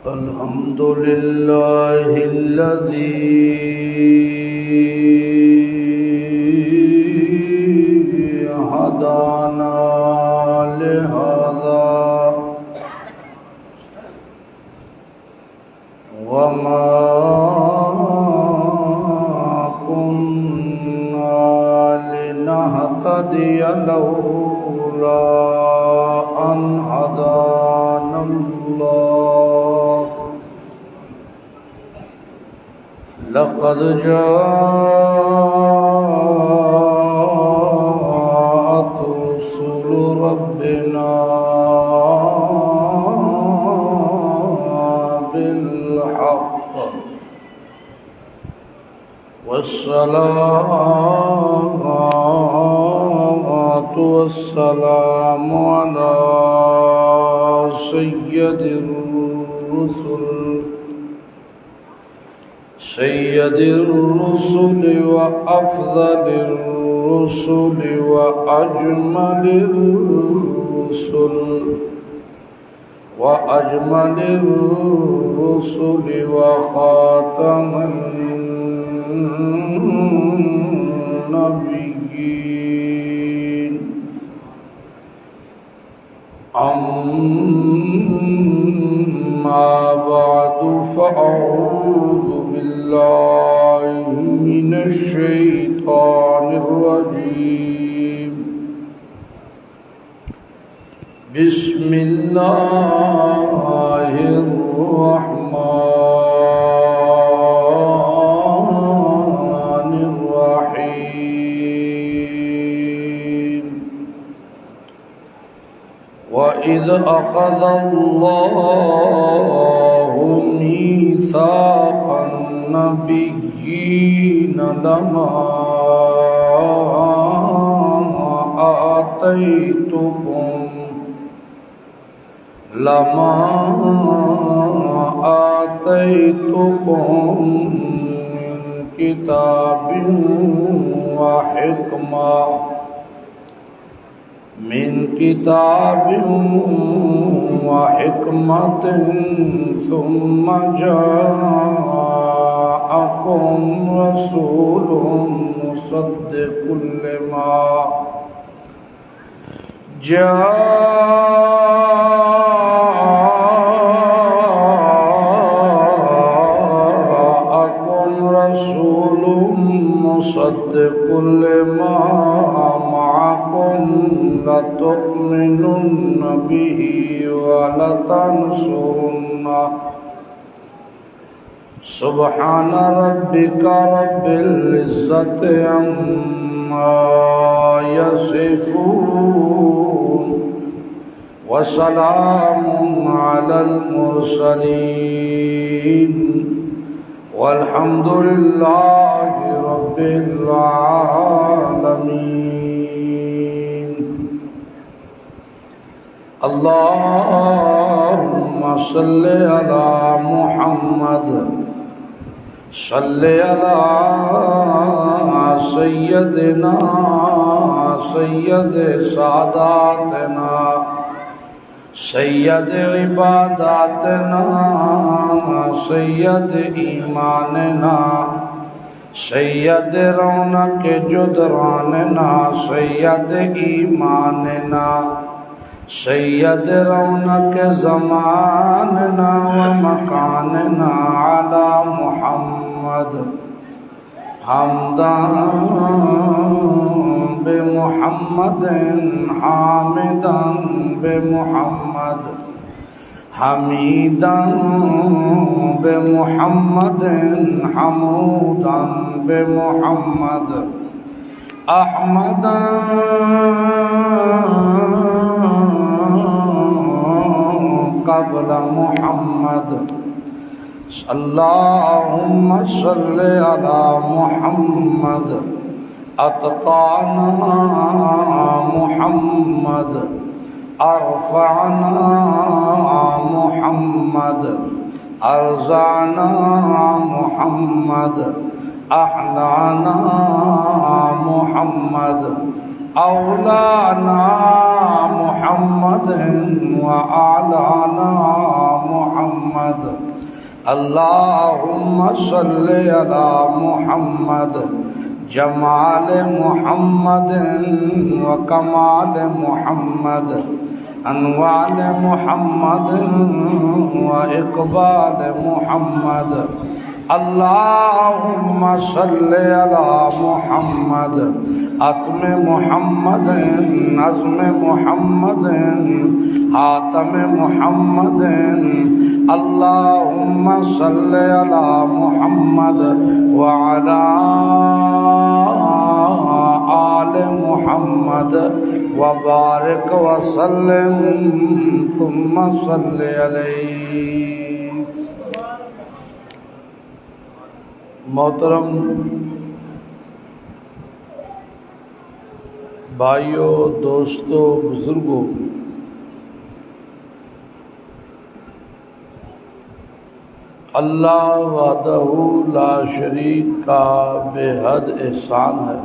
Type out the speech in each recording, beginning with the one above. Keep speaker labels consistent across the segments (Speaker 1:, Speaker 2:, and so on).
Speaker 1: الحمد لله الذي هدانا لهذا وما كنا لنهتدي لولا أن هدانا الله لقد جاءت رسل ربنا بالحق والصلاة والسلام على سيد الرسل وأفضل الرسل وأجمل الرسل وخاتم النبيين أما بعد فأعوذ بالله من الشيطان الرجيم بسم الله الرحمن الرحيم وإذ أخذ الله ميثاق النبيين لما آتيتكم من كتاب وحكمة ثم جاءكم رسول مصدق لما معكم لتؤمنن به ولتنصرنه سبحان ربك رب العزة عما يصفون وسلام على المرسلين والحمد لله رب العالمين اللهم صل على محمد صل على سيدنا سيد ساداتنا سید عباداتنا سید ایماننا سید رونق جدراننا سید ایماننا سید رونق زماننا ومکاننا علی محمد حمدا بمحمد حامدا بمحمد حمیدا بمحمد حمودا بمحمد احمدا قبل محمد اللهم صل على محمد اتقانا محمد ارفعنا محمد ارزعنا محمد احلانا محمد اولانا محمد وأعلانا محمد اللہم صلی علی محمد جمال محمد و کمال محمد انوال محمد و اقبال محمد اللہم صلی علی محمد اتم محمد نظم محمد حاتم محمد اللہم صلی علی محمد وعلی آل محمد وبارک وسلم ثم صلی علیہ۔ محترم بھائیوں، دوستوں، بزرگوں، اللہ وحدہ لا شریک کا بے حد احسان ہے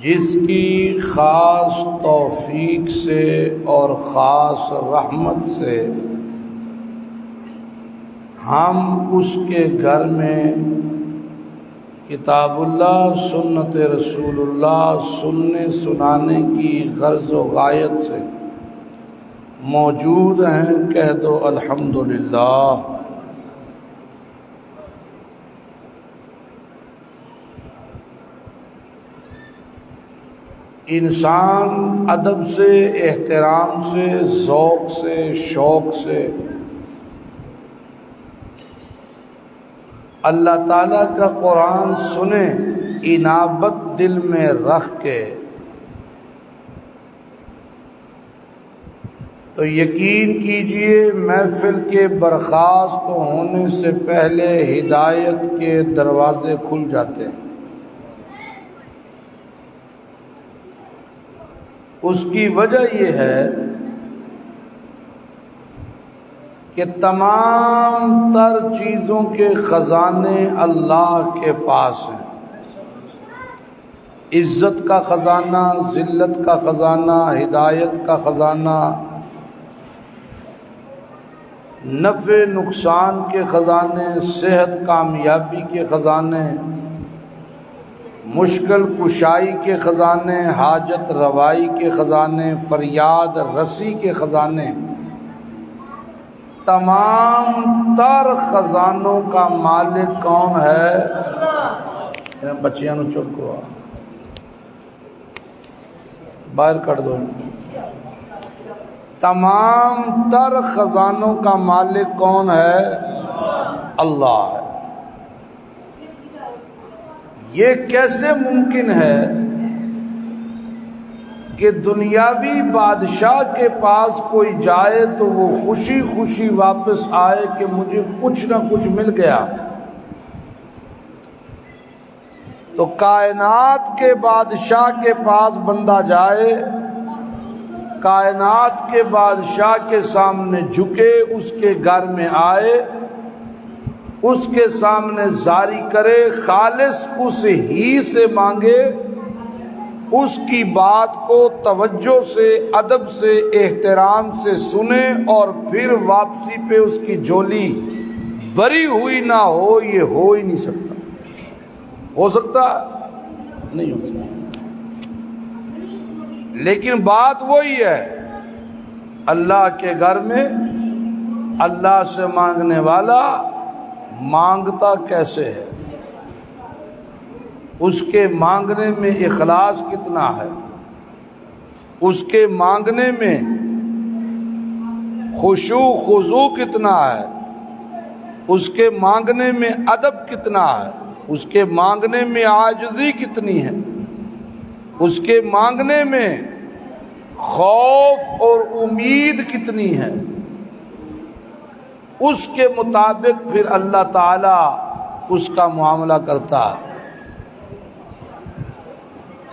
Speaker 1: جس کی خاص توفیق سے اور خاص رحمت سے ہم اس کے گھر میں کتاب اللہ سنت رسول اللہ سننے سنانے کی غرض و غایت سے موجود ہیں۔ کہہ دو الحمدللہ۔ انسان ادب سے، احترام سے، ذوق سے، شوق سے اللہ تعالیٰ کا قرآن سنے، انابت دل میں رکھ کے، تو یقین کیجئے محفل کے برخاست ہونے سے پہلے ہدایت کے دروازے کھل جاتے ہیں۔ اس کی وجہ یہ ہے کہ تمام تر چیزوں کے خزانے اللہ کے پاس ہیں۔ عزت کا خزانہ، ذلت کا خزانہ، ہدایت کا خزانہ، نفع نقصان کے خزانے، صحت کامیابی کے خزانے، مشکل کشائی کے خزانے، حاجت روائی کے خزانے، فریاد رسی کے خزانے، تمام تر خزانوں کا مالک کون ہے؟ بچیاں نو چپ کرو، باہر کر دو۔ تمام تر خزانوں کا مالک کون ہے؟ اللہ ہے۔ یہ کیسے ممکن ہے کہ دنیاوی بادشاہ کے پاس کوئی جائے تو وہ خوشی خوشی واپس آئے کہ مجھے کچھ نہ کچھ مل گیا؟ تو کائنات کے بادشاہ کے پاس بندہ جائے، کائنات کے بادشاہ کے سامنے جھکے، اس کے گھر میں آئے، اس کے سامنے زاری کرے، خالص اس ہی سے مانگے، اس کی بات کو توجہ سے، ادب سے، احترام سے سنے، اور پھر واپسی پہ اس کی جھولی بری ہوئی نہ ہو، یہ ہو ہی نہیں سکتا۔ ہو سکتا؟ نہیں ہو سکتا۔ لیکن بات وہی ہے، اللہ کے گھر میں اللہ سے مانگنے والا مانگتا کیسے ہے، اس کے مانگنے میں اخلاص کتنا ہے، اس کے مانگنے میں خشوع خضوع کتنا ہے، اس کے مانگنے میں ادب کتنا ہے، اس کے مانگنے میں عاجزی کتنی ہے، اس کے مانگنے میں خوف اور امید کتنی ہے، اس کے مطابق پھر اللہ تعالیٰ اس کا معاملہ کرتا ہے۔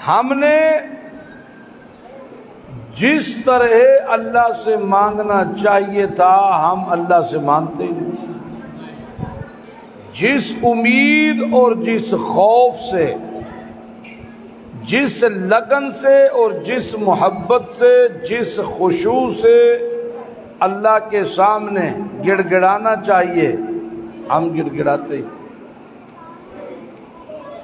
Speaker 1: ہم نے جس طرح اللہ سے مانگنا چاہیے تھا ہم اللہ سے مانگتے ہی نہیں۔ جس امید اور جس خوف سے، جس لگن سے اور جس محبت سے، جس خشوع سے اللہ کے سامنے گڑ گڑانا چاہیے ہم گڑ گڑاتے ہیں۔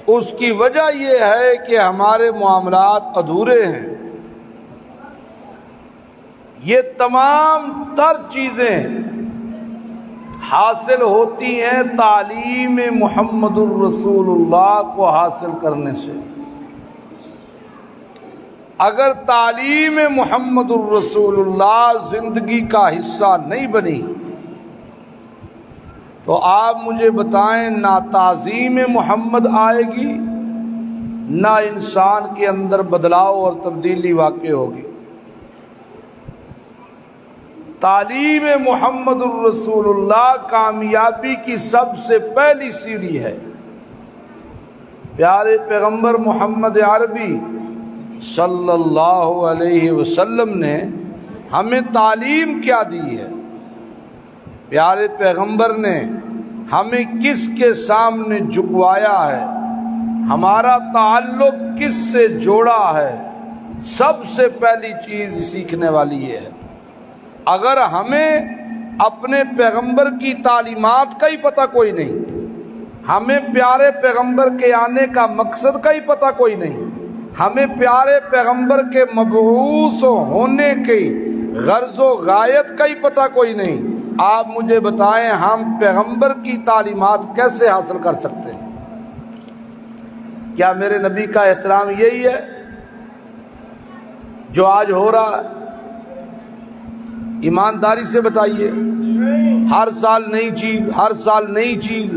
Speaker 1: اس کی وجہ یہ ہے کہ ہمارے معاملات ادھورے ہیں۔ یہ تمام تر چیزیں حاصل ہوتی ہیں تعلیم محمد الرسول اللہ کو حاصل کرنے سے۔ اگر تعلیم محمد الرسول اللہ زندگی کا حصہ نہیں بنی تو آپ مجھے بتائیں، نہ تعظیم محمد آئے گی، نہ انسان کے اندر بدلاؤ اور تبدیلی واقع ہوگی۔ تعلیم محمد الرسول اللہ کامیابی کی سب سے پہلی سیڑھی ہے۔ پیارے پیغمبر محمد عربی صلی اللہ علیہ وسلم نے ہمیں تعلیم کیا دی ہے؟ پیارے پیغمبر نے ہمیں کس کے سامنے جھکوایا ہے؟ ہمارا تعلق کس سے جوڑا ہے؟ سب سے پہلی چیز سیکھنے والی یہ ہے۔ اگر ہمیں اپنے پیغمبر کی تعلیمات کا ہی پتہ کوئی نہیں، ہمیں پیارے پیغمبر کے آنے کا مقصد کا ہی پتہ کوئی نہیں، ہمیں پیارے پیغمبر کے مبعوث ہونے کی غرض و غایت کا ہی پتہ کوئی نہیں، آپ مجھے بتائیں ہم پیغمبر کی تعلیمات کیسے حاصل کر سکتے ہیں؟ کیا میرے نبی کا احترام یہی ہے جو آج ہو رہا ہے؟ ایمانداری سے بتائیے، ہر سال نئی چیز، ہر سال نئی چیز،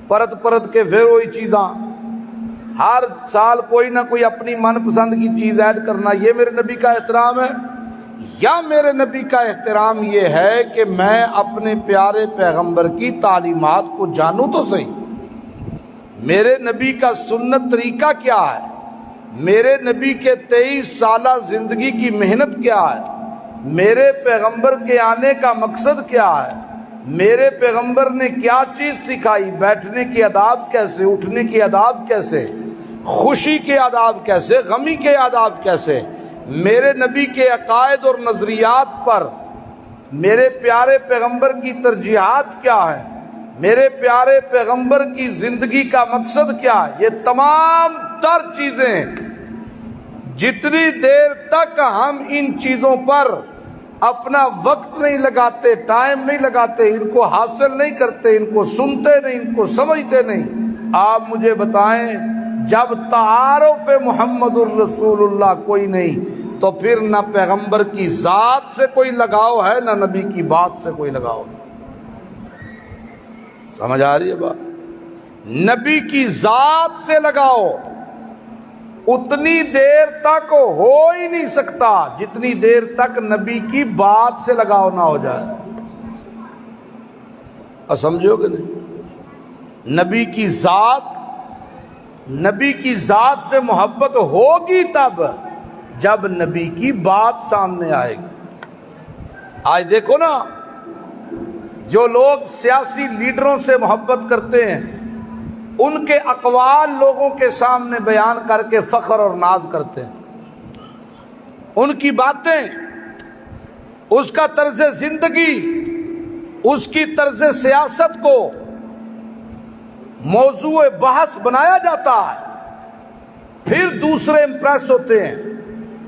Speaker 1: پرت پرت کے پھر وہی چیزاں، ہر سال کوئی نہ کوئی اپنی من پسند کی چیز ایڈ کرنا، یہ میرے نبی کا احترام ہے؟ یا میرے نبی کا احترام یہ ہے کہ میں اپنے پیارے پیغمبر کی تعلیمات کو جانوں تو صحیح، میرے نبی کا سنت طریقہ کیا ہے، میرے نبی کے 23 سالہ زندگی کی محنت کیا ہے، میرے پیغمبر کے آنے کا مقصد کیا ہے، میرے پیغمبر نے کیا چیز سکھائی، بیٹھنے کے آداب کیسے، اٹھنے کے آداب کیسے، خوشی کے آداب کیسے، غمی کے آداب کیسے، میرے نبی کے عقائد اور نظریات پر میرے پیارے پیغمبر کی ترجیحات کیا ہے، میرے پیارے پیغمبر کی زندگی کا مقصد کیا ہے، یہ تمام تر چیزیں جتنی دیر تک ہم ان چیزوں پر اپنا وقت نہیں لگاتے، ٹائم نہیں لگاتے، ان کو حاصل نہیں کرتے، ان کو سنتے نہیں، ان کو سمجھتے نہیں، آپ مجھے بتائیں جب تعارف محمد الرسول اللہ کوئی نہیں تو پھر نہ پیغمبر کی ذات سے کوئی لگاؤ ہے، نہ نبی کی بات سے کوئی لگاؤ ہے۔ سمجھ آ رہی ہے بات؟ نبی کی ذات سے لگاؤ اتنی دیر تک ہو ہی نہیں سکتا جتنی دیر تک نبی کی بات سے لگاؤ نہ ہو جائے۔ اور سمجھو کہ نہیں؟ نبی کی ذات سے محبت ہوگی تب جب نبی کی بات سامنے آئے گی۔ آج دیکھو نا، جو لوگ سیاسی لیڈروں سے محبت کرتے ہیں ان کے اقوال لوگوں کے سامنے بیان کر کے فخر اور ناز کرتے ہیں، ان کی باتیں، اس کا طرز زندگی، اس کی طرز سیاست کو موضوع بحث بنایا جاتا ہے، پھر دوسرے امپریس ہوتے ہیں،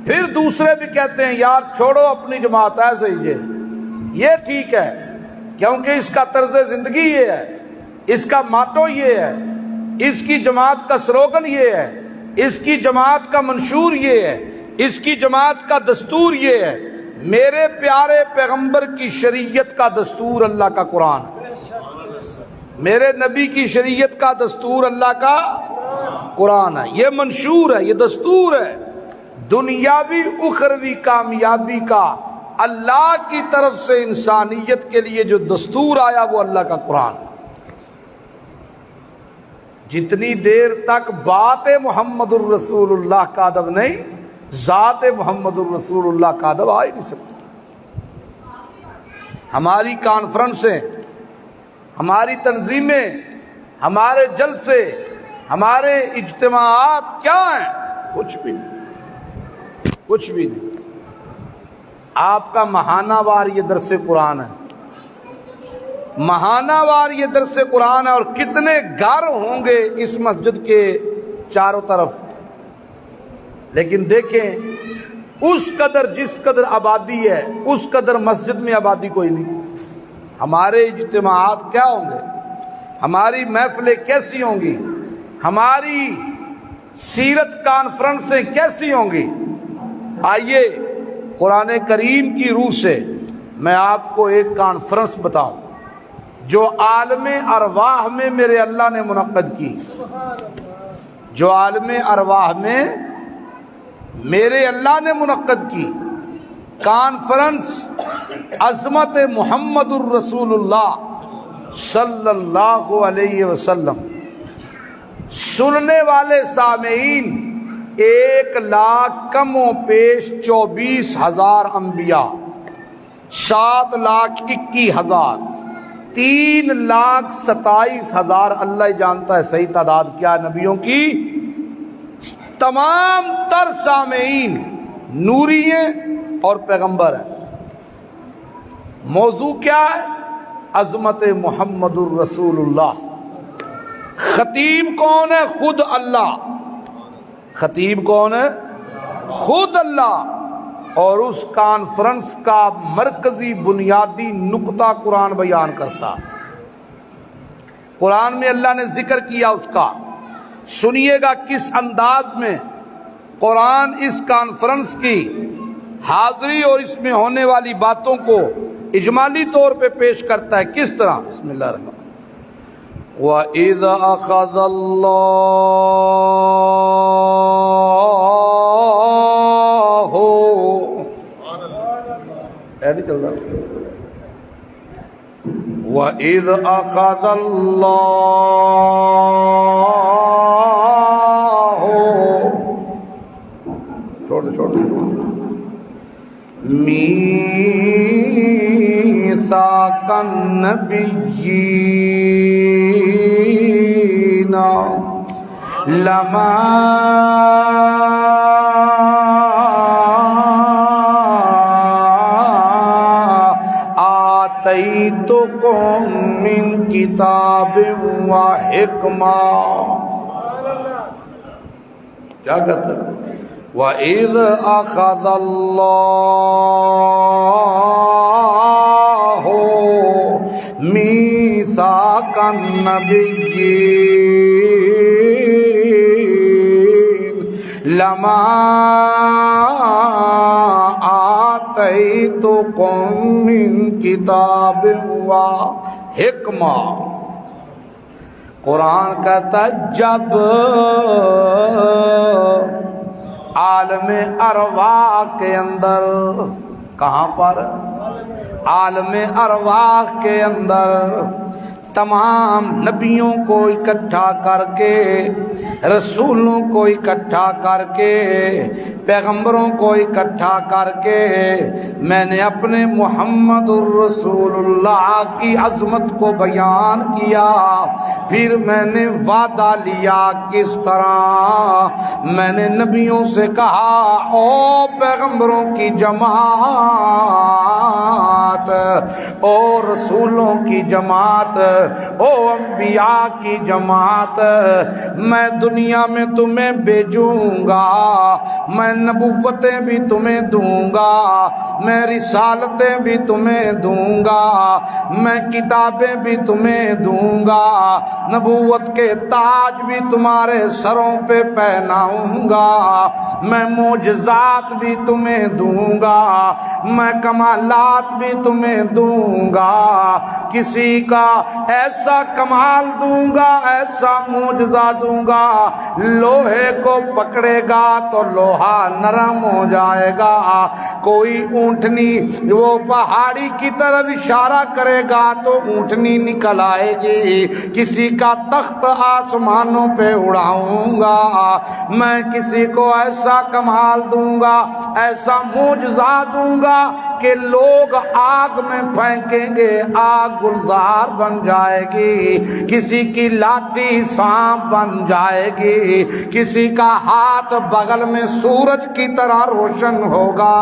Speaker 1: پھر دوسرے بھی کہتے ہیں یار چھوڑو اپنی جماعت ہے صحیح، یہ ٹھیک ہے کیونکہ اس کا طرز زندگی یہ ہے، اس کا ماٹو یہ ہے، اس کی جماعت کا سلوگن یہ ہے، اس کی جماعت کا منشور یہ ہے، اس کی جماعت کا دستور یہ ہے۔ میرے پیارے پیغمبر کی شریعت کا دستور اللہ کا قرآن ہے، میرے نبی کی شریعت کا دستور اللہ کا قرآن ہے، یہ منشور ہے، یہ دستور ہے۔ دنیاوی اخروی کامیابی کا اللہ کی طرف سے انسانیت کے لیے جو دستور آیا وہ اللہ کا قرآن ہے۔ جتنی دیر تک بات محمد الرسول اللہ کا ادب نہیں، ذات محمد الرسول اللہ کا ادب آ ہی نہیں سکتا۔ ہماری کانفرنسیں، ہماری تنظیمیں، ہمارے جلسے، ہمارے اجتماعات کیا ہیں؟ کچھ بھی نہیں، کچھ بھی نہیں۔ آپ کا ماہانہ وار یہ درس قرآن ہے، ماہانہ وار یہ درس قرآن ہے، اور کتنے گھر ہوں گے اس مسجد کے چاروں طرف، لیکن دیکھیں اس قدر جس قدر آبادی ہے اس قدر مسجد میں آبادی کوئی نہیں۔ ہمارے اجتماعات کیا ہوں گے؟ ہماری محفلیں کیسی ہوں گی؟ ہماری سیرت کانفرنسیں کیسی ہوں گی؟ آئیے قرآن کریم کی روح سے میں آپ کو ایک کانفرنس بتاؤں جو عالم ارواح میں میرے اللہ نے منعقد کی، جو عالم ارواح میں میرے اللہ نے منعقد کی کانفرنس عظمت محمد الرسول اللہ صلی اللہ علیہ وسلم۔ سننے والے سامعین 1,00,000 کم و پیش 24,000 انبیاء، 7,21,000، 3,27,000، اللہ ہی جانتا ہے صحیح تعداد کیا نبیوں کی، تمام تر سامعین نوری ہیں اور پیغمبر ہیں۔ موضوع کیا ہے؟ عظمت محمد الرسول اللہ۔ خطیب کون ہے؟ خود اللہ۔ خطیب کون ہے؟ خود اللہ۔ اور اس کانفرنس کا مرکزی بنیادی نقطہ قرآن بیان کرتا۔ قرآن میں اللہ نے ذکر کیا اس کا، سنیے گا کس انداز میں قرآن اس کانفرنس کی حاضری اور اس میں ہونے والی باتوں کو اجمالی طور پہ پیش کرتا ہے، کس طرح؟ بسم اللہ الرحمن الرحیم۔ وَإِذْ أَخَذَ اللَّهُ وَإِذْ أَخَذَ اللَّهُ مِيثَاقَ النَّبِيِّينَ لَمَا آتَيْتُكُم مِّن کِتَابٍ وَحِکْمَةٍ۔ کیا کہتا ہے؟ وَإِذْ أَخَذَ اللَّهُ مِيثَاقَ النَّبِيِّينَ لَمَا آتَيْتُكُم مِّن کِتَابٍ وَحِکْمَةٍ۔ قرآن کہتا ہے جب عالم ارواح کے اندر، کہاں پر؟ عالم ارواح کے اندر تمام نبیوں کو اکٹھا کر کے، رسولوں کو اکٹھا کر کے، پیغمبروں کو اکٹھا کر کے میں نے اپنے محمد الرسول اللہ کی عظمت کو بیان کیا۔ پھر میں نے وعدہ لیا، کس طرح؟ میں نے نبیوں سے کہا او پیغمبروں کی جماعت، او رسولوں کی جماعت، او انبیاء کی جماعت، میں دنیا میں تمہیں بھیجوں گا، میں نبوتیں بھی تمہیں دوں گا، میں رسالتیں بھی تمہیں دوں گا، میں کتابیں بھی تمہیں دوں گا، نبوت کے تاج بھی تمہارے سروں پہ پہناؤں گا، میں معجزات بھی تمہیں دوں گا، میں کمالات بھی تمہیں دوں گا، کسی کا ایسا کمال دوں گا، ایسا معجزہ دوں گا، لوہے کو پکڑے گا تو لوہا نرم ہو جائے گا، کوئی اونٹنی وہ پہاڑی کی طرف اشارہ کرے گا تو اونٹنی نکل آئے گی، کسی کا تخت آسمانوں پہ اڑاؤں گا، میں کسی کو ایسا کمال دوں گا، ایسا معجزہ دوں گا کہ لوگ آگ میں پھینکیں گے، آگ گلزار بن جائے گی، کسی کی لاٹھی سانپ بن جائے گی، کسی کا ہاتھ بغل میں سورج کی طرح روشن ہوگا،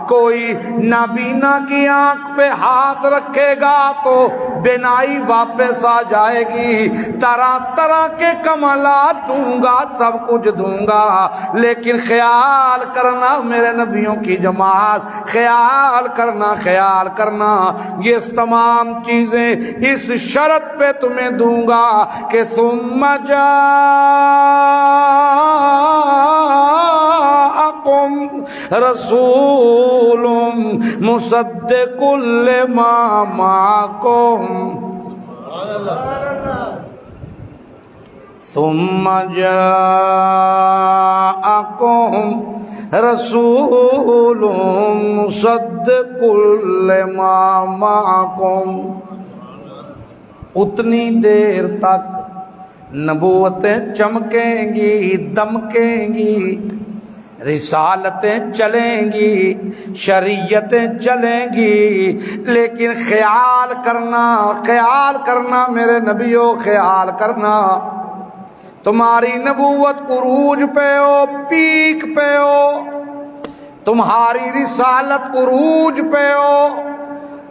Speaker 1: کوئی نابینا کی آنکھ پہ ہاتھ رکھے گا تو بینائی واپس آ جائے گی، طرح طرح کے کمالات دوں گا، سب کچھ دوں گا، لیکن خیال کرنا میرے نبیوں کی جماعت، خیال کرنا، خیال کرنا، یہ تمام چیزیں اس شرط پہ تمہیں دوں گا کہ ثم جاءکم رسول مصدق لما معکم، ثم جاءکم رسول مصدق لما معکم۔ اتنی دیر تک نبوتیں چمکیں گی، دمکیں گی، رسالتیں چلیں گی، شریعتیں چلیں گی، لیکن خیال کرنا، خیال کرنا میرے نبیوں، خیال کرنا، تمہاری نبوت عروج پہ ہو، پیک پہ ہو، تمہاری رسالت عروج پہ ہو،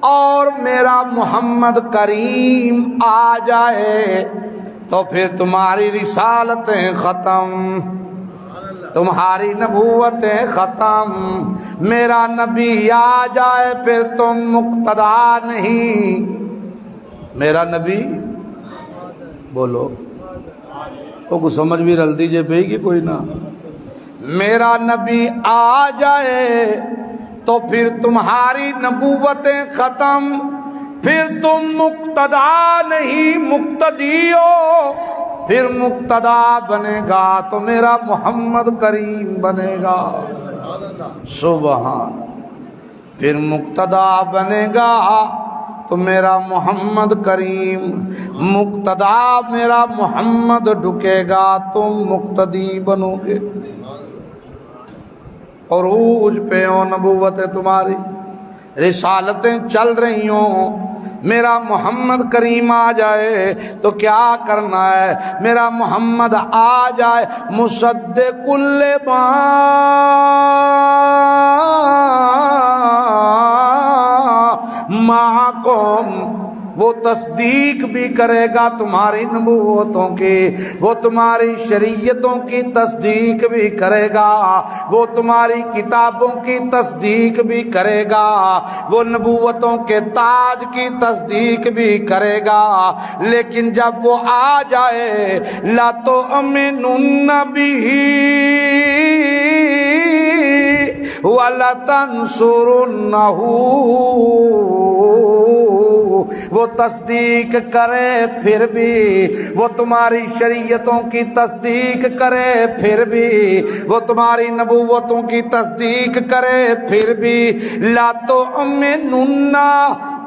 Speaker 1: اور میرا محمد کریم آ جائے تو پھر تمہاری رسالتیں ختم، تمہاری نبوتیں ختم، میرا نبی آ جائے پھر تم مقتدا نہیں، میرا نبی بولو کو سمجھ بھی رل دیجئے پہ گی کوئی نہ، میرا نبی آ جائے تو پھر تمہاری نبوتیں ختم، پھر تم مقتدا نہیں مقتدی ہو، پھر مقتدا بنے گا تو میرا محمد کریم بنے گا، سبحان، پھر مقتدا بنے گا تو میرا محمد کریم، مقتدا میرا محمد ڈھکے گا تم مقتدی بنو گے، عروج پہ ہو نبوتیں تمہاری، رسالتیں چل رہی ہوں، میرا محمد کریم آ جائے تو کیا کرنا ہے، میرا محمد آ جائے مصدق لما معکم، وہ تصدیق بھی کرے گا تمہاری نبوتوں کی، وہ تمہاری شریعتوں کی تصدیق بھی کرے گا، وہ تمہاری کتابوں کی تصدیق بھی کرے گا، وہ نبوتوں کے تاج کی تصدیق بھی کرے گا، لیکن جب وہ آ جائے لَتُؤْمِنُنَّ بِهِ وَلَتَنْصُرُنَّهُ، وہ تصدیق کرے پھر بھی، وہ تمہاری شریعتوں کی تصدیق کرے پھر بھی، وہ تمہاری نبوتوں کی تصدیق کرے پھر بھی، لا تؤمنن،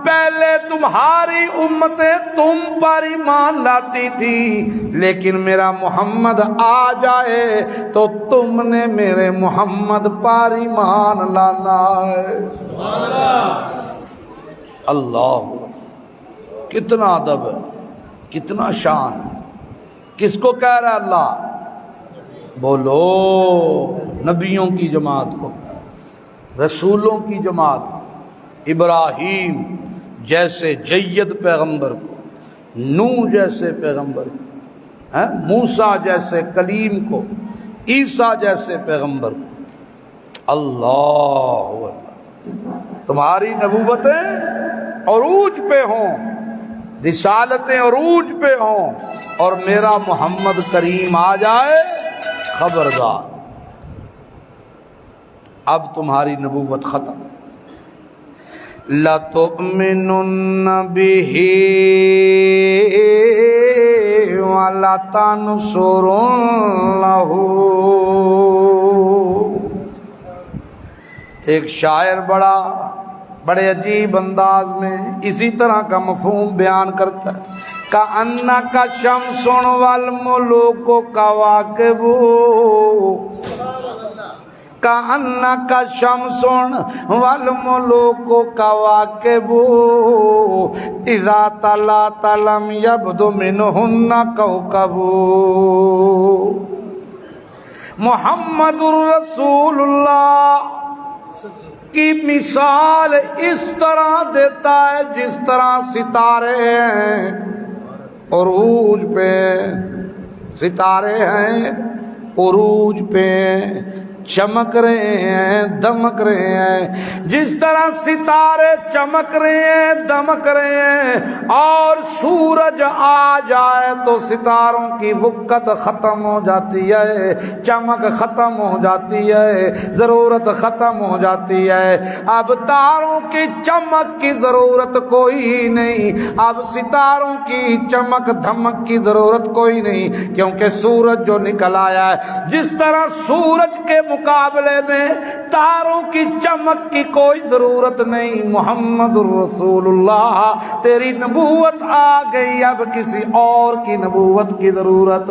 Speaker 1: پہلے تمہاری امتیں تم پر ایمان لاتی تھی، لیکن میرا محمد آ جائے تو تم نے میرے محمد پر ایمان لانا ہے، اللہ، کتنا ادب ہے، کتنا شان ہے، کس کو کہہ رہا ہے اللہ؟ بولو نبیوں کی جماعت کو کہہ رہا، رسولوں کی جماعت، ابراہیم جیسے جید پیغمبر کو، نوح جیسے پیغمبر کو، موسیٰ جیسے کلیم کو، عیسیٰ جیسے پیغمبر کو، اللہ تمہاری نبوتیں عروج پہ ہوں، رسالتیں عروج پہ ہوں، اور میرا محمد کریم آ جائے، خبردار اب تمہاری نبوت ختم، لَتُؤْمِنُنَّ بِهِ وَلَتَنْصُرُنَّهُ، ایک شاعر بڑے عجیب انداز میں اسی طرح کا مفہوم بیان کرتا ہے، کَأَنَّكَ شَمْسٌ وَالْمُلُوكُ كَوَاكِبُ، کأنک شمس والملوک کواکب اذا طلعت لم یبد منہن کوکب۔ محمد الرسول اللہ کی مثال اس طرح دیتا ہے جس طرح ستارے ہیں عروج پہ، ستارے ہیں عروج پہ چمک رہے ہیں، دمک رہے ہیں۔ جس طرح ستارے چمک رہے ہیں، دمک رہے ہیں، اور سورج آ جائے تو ستاروں کی وقت ختم ہو جاتی ہے، چمک ختم ہو جاتی ہے، ضرورت ختم ہو جاتی ہے۔ اب تاروں کی چمک کی ضرورت کوئی نہیں، اب ستاروں کی چمک دھمک کی ضرورت کوئی نہیں، کیونکہ سورج جو نکل آیا ہے۔ جس طرح سورج کے مقابلے میں تاروں کی چمک کی کوئی ضرورت نہیں، محمد الرسول اللہ تیری نبوت آ گئی، اب کسی اور کی نبوت کی ضرورت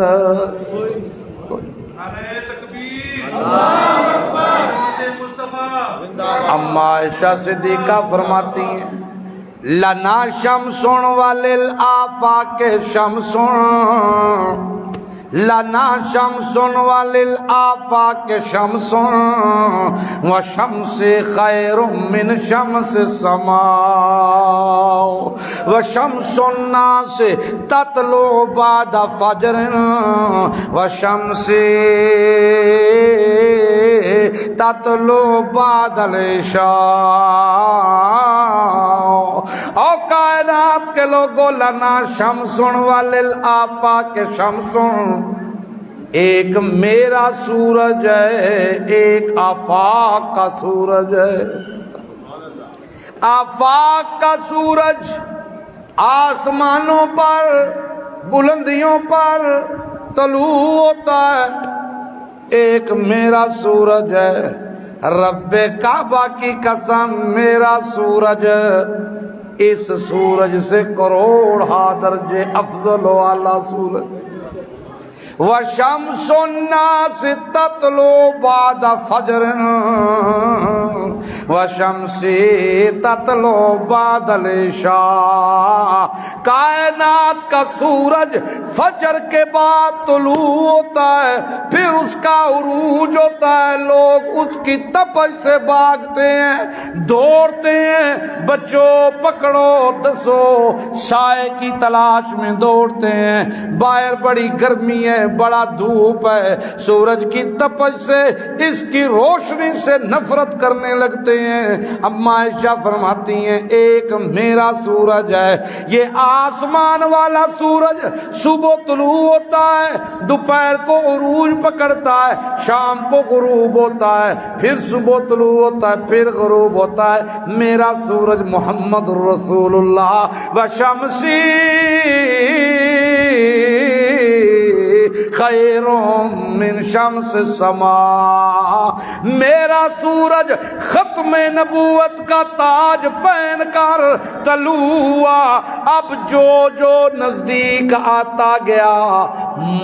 Speaker 1: اما عائشہ صدیقہ فرماتی ہیں لنا شمس وللآفاق شمس، لنا شمس وللآفاق شمس وشمس خیر من شمس السماء وشمس الناس تطلع بعد فجر وشمس تطلع بعد العشاء۔ اور کائنات کے لوگوں لنا شمس وللآفاق شمس، ایک میرا سورج ہے، ایک آفاق کا سورج ہے۔ آفاق کا سورج آسمانوں پر بلندیوں پر طلوع ہوتا ہے، ایک میرا سورج ہے۔ رب کعبہ کی قسم میرا سورج اس سورج سے کروڑ درجے افضل و اعلیٰ سورج۔ وَشَمْسُ النَّاسِ تَطْلُعُ بَعْدَ فَجْرٍ وَشَمْسِ تَطْلُعُ بَعْدَ الْعِشَاء۔ کائنات کا سورج فجر کے بعد طلوع ہوتا ہے، پھر اس کا عروج ہوتا ہے، لوگ اس کی تپش سے بھاگتے ہیں، دوڑتے ہیں، بچوں پکڑو دسو سائے کی تلاش میں دوڑتے ہیں۔ باہر بڑی گرمی ہے، بڑا دھوپ ہے، سورج کی تپش سے اس کی روشنی سے نفرت کرنے لگتے ہیں۔ اما عائشہ فرماتی ہیں ایک میرا سورج ہے، یہ آسمان والا سورج صبح طلوع ہوتا ہے، دوپہر کو عروج پکڑتا ہے، شام کو غروب ہوتا ہے، پھر صبح طلوع ہوتا ہے، پھر غروب ہوتا ہے۔ میرا سورج محمد الرسول اللہ وشمسی خیر من شمس السماء، میرا سورج ختم نبوت کا تاج پہن کر طلوع ہوا۔ اب جو جو نزدیک آتا گیا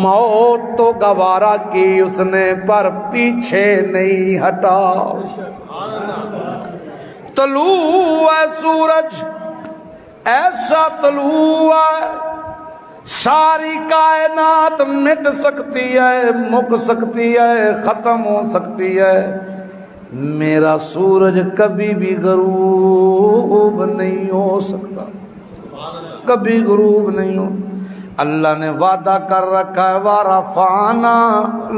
Speaker 1: موت تو گوارا کی اس نے، پر پیچھے نہیں ہٹا۔ طلوع ہے سورج، ایسا طلوع ہے ساری کائنات مٹ سکتی ہے، مک سکتی ہے، ختم ہو سکتی ہے، میرا سورج کبھی بھی غروب نہیں ہو سکتا، کبھی غروب نہیں ہو۔ اللہ نے وعدہ کر رکھا ہے وَرَفَعْنَا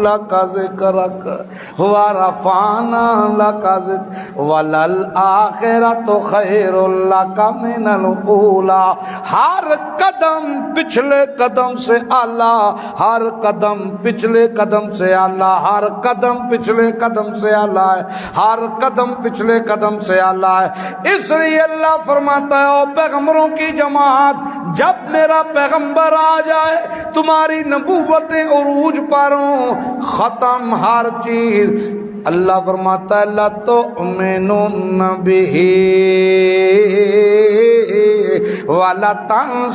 Speaker 1: لَكَ ذِكْرَكَ وَرَفَعْنَا لَكَ ذِكْرَكَ وَلَلْآخِرَةُ خَيْرٌ لَكَ مِنَ الْأُولَى۔ ہر قدم پچھلے قدم سے اعلیٰ، ہر قدم پچھلے قدم سے اعلیٰ، ہر قدم پچھلے قدم سے اعلیٰ ہے، ہر قدم پچھلے قدم سے اعلیٰ ہے۔ اس لیے اللہ فرماتا ہے او پیغمبروں کی جماعت، جب میرا پیغمبر آ جائے تمہاری نبوتیں عروج پر ہوں، ختم ہر چیز، اللہ فرماتا ہے لَتُؤْمِنُنَّ بِهِ وَلَتَنْصُرُنَّهُ،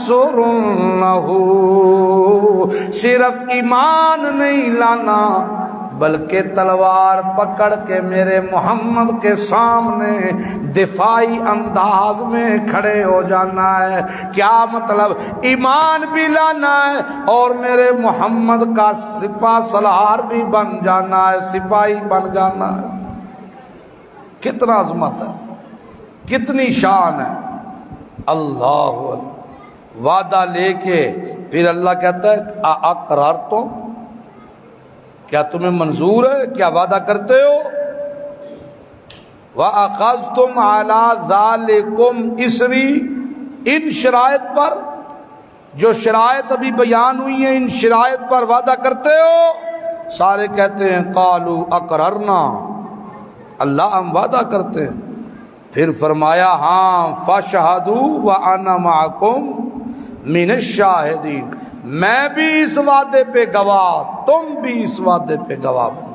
Speaker 1: صرف ایمان نہیں لانا بلکہ تلوار پکڑ کے میرے محمد کے سامنے دفاعی انداز میں کھڑے ہو جانا ہے۔ کیا مطلب؟ ایمان بھی لانا ہے اور میرے محمد کا سپہ سالار بھی بن جانا ہے، سپاہی بن جانا ہے۔ کتنا عظمت ہے، کتنی شان ہے۔ اللہ وعدہ لے کے پھر اللہ کہتا ہے اقررتم، کیا تمہیں منظور ہے؟ کیا وعدہ کرتے ہو؟ وَأَخَذْتُمْ عَلَى ذَلِكُمْ إِصْرِي، ان شرائط پر، جو شرائط ابھی بیان ہوئی ہیں، ان شرائط پر وعدہ کرتے ہو؟ سارے کہتے ہیں قَالُوا أَقْرَرْنَا، اللہ ہم وعدہ کرتے ہیں۔ پھر فرمایا ہاں فَاشْهَدُوا وَأَنَا مَعَكُمْ مِنَ الشَّاهِدِينَ، میں بھی اس وعدے پہ گواہ، تم بھی اس وعدے پہ گواہ بنو۔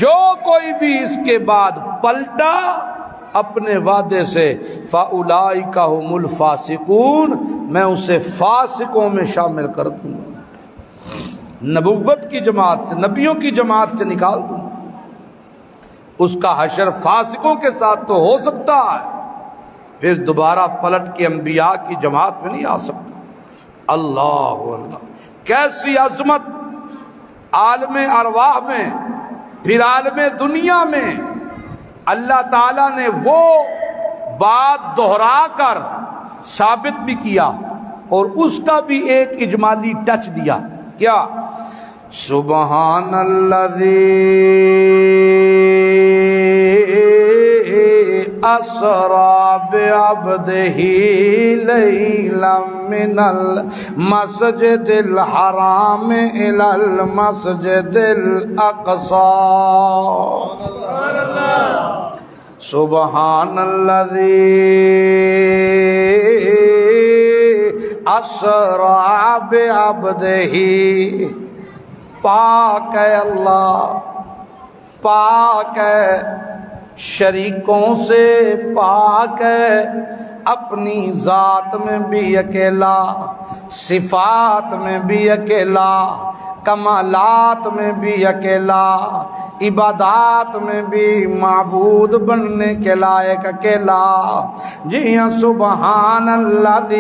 Speaker 1: جو کوئی بھی اس کے بعد پلٹا اپنے وعدے سے فَأُولَئِكَ هُمُ الْفَاسِقُونَ، میں اسے فاسقوں میں شامل کر دوں گا، نبوت کی جماعت سے، نبیوں کی جماعت سے نکال دوں گا۔ اس کا حشر فاسقوں کے ساتھ تو ہو سکتا ہے، پھر دوبارہ پلٹ کے انبیاء کی جماعت میں نہیں آ سکتا۔ اللہ اللہ، کیسی عظمت عالم ارواح میں، پھر عالم دنیا میں اللہ تعالیٰ نے وہ بات دہرا کر ثابت بھی کیا اور اس کا بھی ایک اجمالی ٹچ دیا۔ کیا؟ سبحان الذی اسری بعبدہ لیلا من المسجد الحرام الی المسجد الاقصی، سبحان الذی اسری بعبدہ، پاک ہے اللہ، پاک ہے شریکوں سے، پاک ہے اپنی ذات میں بھی اکیلا، صفات میں بھی اکیلا، کمالات میں بھی اکیلا، عبادات میں بھی معبود بننے کے لائق اکیلا۔ جی ہاں، سبحان اللہ،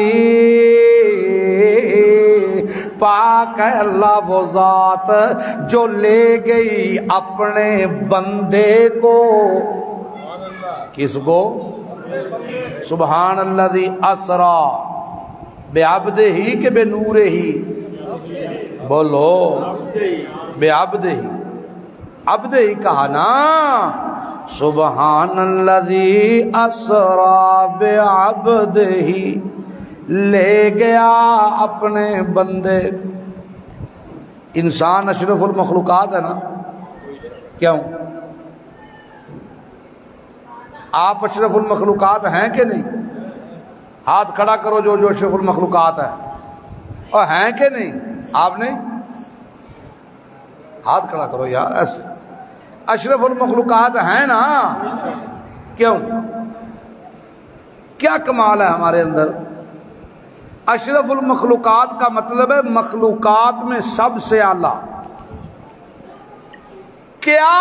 Speaker 1: پاک ہے اللہ وہ ذات جو لے گئی اپنے بندے کو، کس کو؟ سبحان الذی اسری بعبدہ ہی کہ بے نور ہی؟ بولو بے عبد ہی، عبد ہی کہا نا۔ سبحان الذی اسری بعبدہ، لے گیا اپنے بندے۔ انسان اشرف المخلوقات ہے نا، کیوں؟ آپ اشرف المخلوقات ہیں کہ نہیں؟ ہاتھ کھڑا کرو جو جو اشرف المخلوقات ہے، اور ہیں کہ نہیں؟ آپ نہیں؟ ہاتھ کھڑا کرو یار، ایسے اشرف المخلوقات ہیں نا، کیوں؟ کیا کمال ہے ہمارے اندر؟ اشرف المخلوقات کا مطلب ہے مخلوقات میں سب سے اعلیٰ۔ کیا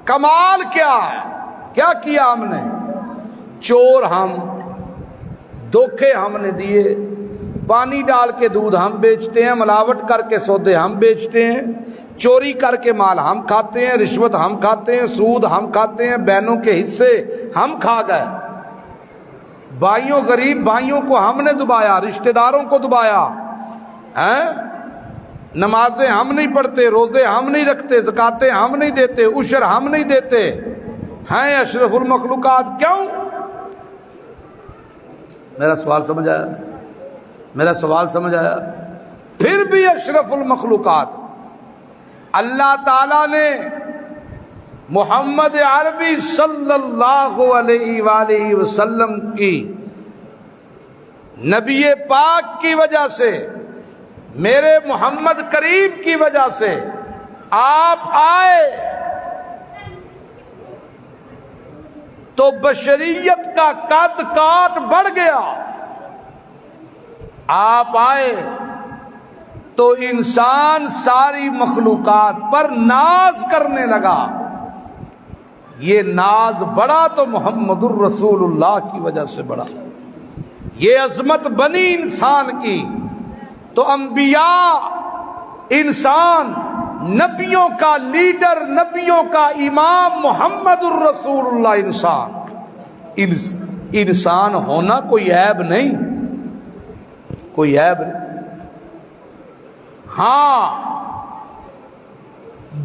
Speaker 1: کمال کیا ہے؟ کیا کیا ہم نے؟ چور ہم، دھوکے ہم نے دیے، پانی ڈال کے دودھ ہم بیچتے ہیں، ملاوٹ کر کے سودے ہم بیچتے ہیں، چوری کر کے مال ہم کھاتے ہیں، رشوت ہم کھاتے ہیں، سود ہم کھاتے ہیں، بہنوں کے حصے ہم کھا گئے، بھائیوں غریب بھائیوں کو ہم نے دبایا، رشتہ داروں کو دبایا، نمازیں ہم نہیں پڑھتے، روزے ہم نہیں رکھتے، زکاتیں ہم نہیں دیتے، عشر ہم نہیں دیتے، ہیں اشرف المخلوقات۔ کیوں؟ میرا سوال سمجھ آیا؟ میرا سوال سمجھ آیا؟ پھر بھی اشرف المخلوقات اللہ تعالیٰ نے محمد عربی صلی اللہ علیہ وآلہ وسلم کی، نبی پاک کی وجہ سے، میرے محمد کریم کی وجہ سے آپ آئے تو بشریت کا قد کاٹ بڑھ گیا۔ آپ آئے تو انسان ساری مخلوقات پر ناز کرنے لگا. یہ ناز بڑا تو محمد الرسول اللہ کی وجہ سے بڑا. یہ عظمت بنی انسان کی تو انبیاء، انسان، نبیوں کا لیڈر، نبیوں کا امام محمد الرسول اللہ انسان ہونا کوئی عیب نہیں، کوئی عیب نہیں. ہاں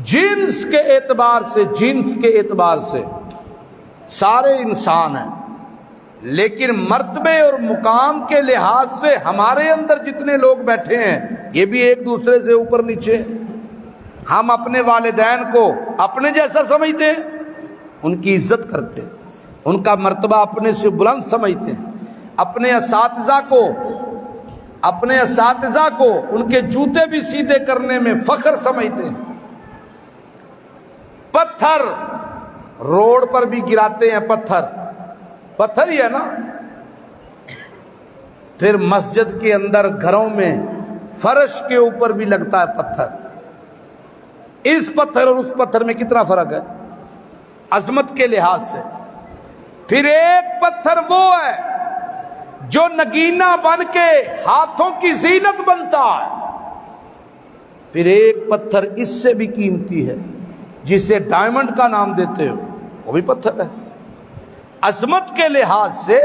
Speaker 1: جنس کے اعتبار سے سارے انسان ہیں، لیکن مرتبے اور مقام کے لحاظ سے ہمارے اندر جتنے لوگ بیٹھے ہیں یہ بھی ایک دوسرے سے اوپر نیچے. ہم اپنے والدین کو اپنے جیسا سمجھتے ہیں، ان کی عزت کرتے ہیں، ان کا مرتبہ اپنے سے بلند سمجھتے ہیں. اپنے اساتذہ کو ان کے جوتے بھی سیدھے کرنے میں فخر سمجھتے ہیں. پتھر روڈ پر بھی گراتے ہیں، پتھر ہی ہے نا. پھر مسجد کے اندر گھروں میں فرش کے اوپر بھی لگتا ہے پتھر. اس پتھر اور اس پتھر میں کتنا فرق ہے عظمت کے لحاظ سے. پھر ایک پتھر وہ ہے جو نگینا بن کے ہاتھوں کی زینت بنتا ہے. پھر ایک پتھر اس سے بھی قیمتی ہے جسے ڈائمنڈ کا نام دیتے ہو، وہ بھی پتھر ہے. عظمت کے لحاظ سے،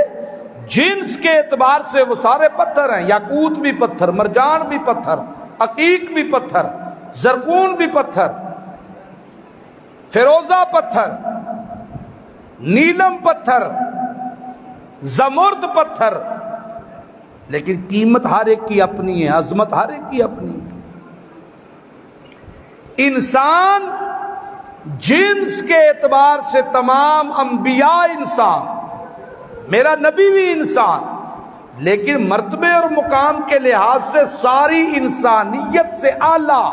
Speaker 1: جنس کے اعتبار سے وہ سارے پتھر ہیں. یاقوت بھی پتھر، مرجان بھی پتھر، عقیق بھی پتھر، زرکون بھی پتھر، فیروزہ پتھر، نیلم پتھر، زمرد پتھر. لیکن قیمت ہر ایک کی اپنی ہے، عظمت ہر ایک کی اپنی ہے. انسان جنس کے اعتبار سے تمام انبیاء انسان، میرا نبی بھی انسان، لیکن مرتبے اور مقام کے لحاظ سے ساری انسانیت سے اعلیٰ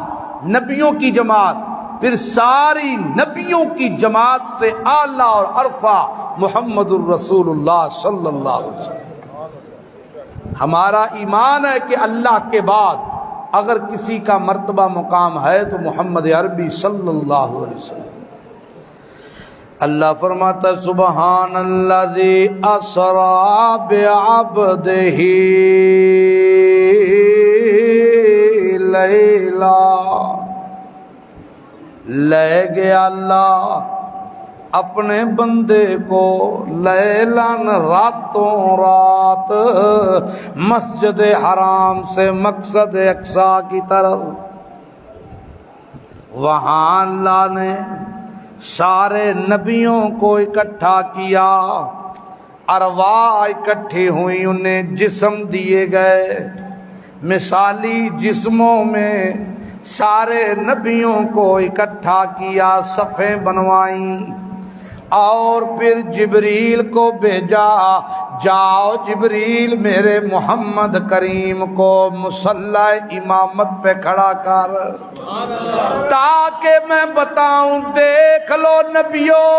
Speaker 1: نبیوں کی جماعت، پھر ساری نبیوں کی جماعت سے اعلیٰ اور عرفہ محمد الرسول اللہ صلی اللہ علیہ وسلم. ہمارا ایمان ہے کہ اللہ کے بعد اگر کسی کا مرتبہ مقام ہے تو محمد عربی صلی اللہ علیہ وسلم. اللہ فرماتا ہے سبحان الذی اسری بعبدہ لیلا. لے گیا اللہ اپنے بندے کو لیلاً راتوں رات مسجد حرام سے مقصد اقصی کی طرف. وہاں اللہ نے سارے نبیوں کو اکٹھا کیا، ارواح اکٹھی ہوئی، انہیں جسم دیے گئے. مثالی جسموں میں سارے نبیوں کو اکٹھا کیا، صفیں بنوائیں، اور پھر جبریل کو بھیجا، جاؤ جبریل میرے محمد کریم کو مصلی امامت پہ کھڑا کر تاکہ میں بتاؤں، دیکھ لو نبیوں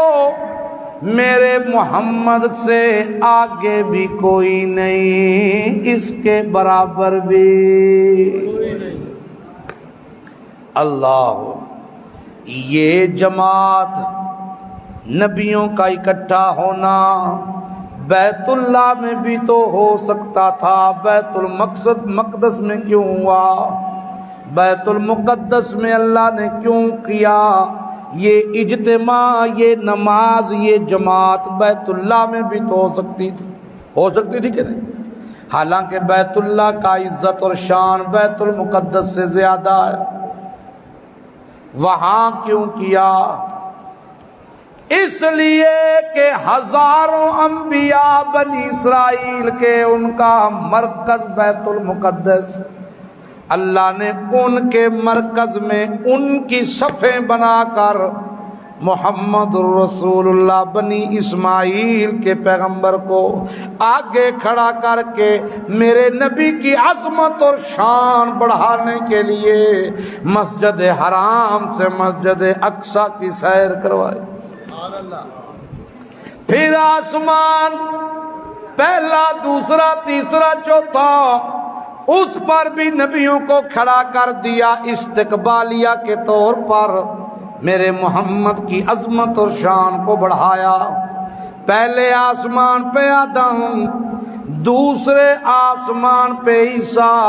Speaker 1: میرے محمد سے آگے بھی کوئی نہیں، اس کے برابر بھی. اللہ، یہ جماعت نبیوں کا اکٹھا ہونا بیت اللہ میں بھی تو ہو سکتا تھا، بیت المقدس میں کیوں ہوا؟ بیت المقدس میں اللہ نے کیوں کیا؟ یہ اجتماع، یہ نماز، یہ جماعت بیت اللہ میں بھی تو ہو سکتی تھی کہ نہیں؟ حالانکہ بیت اللہ کا عزت اور شان بیت المقدس سے زیادہ ہے. وہاں کیوں کیا؟ اس لیے کہ ہزاروں انبیاء بنی اسرائیل کے ان کا مرکز بیت المقدس، اللہ نے ان کے مرکز میں ان کی صفیں بنا کر محمد الرسول اللہ بنی اسماعیل کے پیغمبر کو آگے کھڑا کر کے میرے نبی کی عظمت اور شان بڑھانے کے لیے مسجد حرام سے مسجد اقصی کی سیر کروائی. پھر آسمان پہلا، دوسرا، تیسرا، چوتھا، اس پر بھی نبیوں کو کھڑا کر دیا استقبالیہ کے طور پر، میرے محمد کی عظمت اور شان کو بڑھایا۔ پہلے آسمان پہ آدم، دوسرے آسمان پہ عیسیٰ،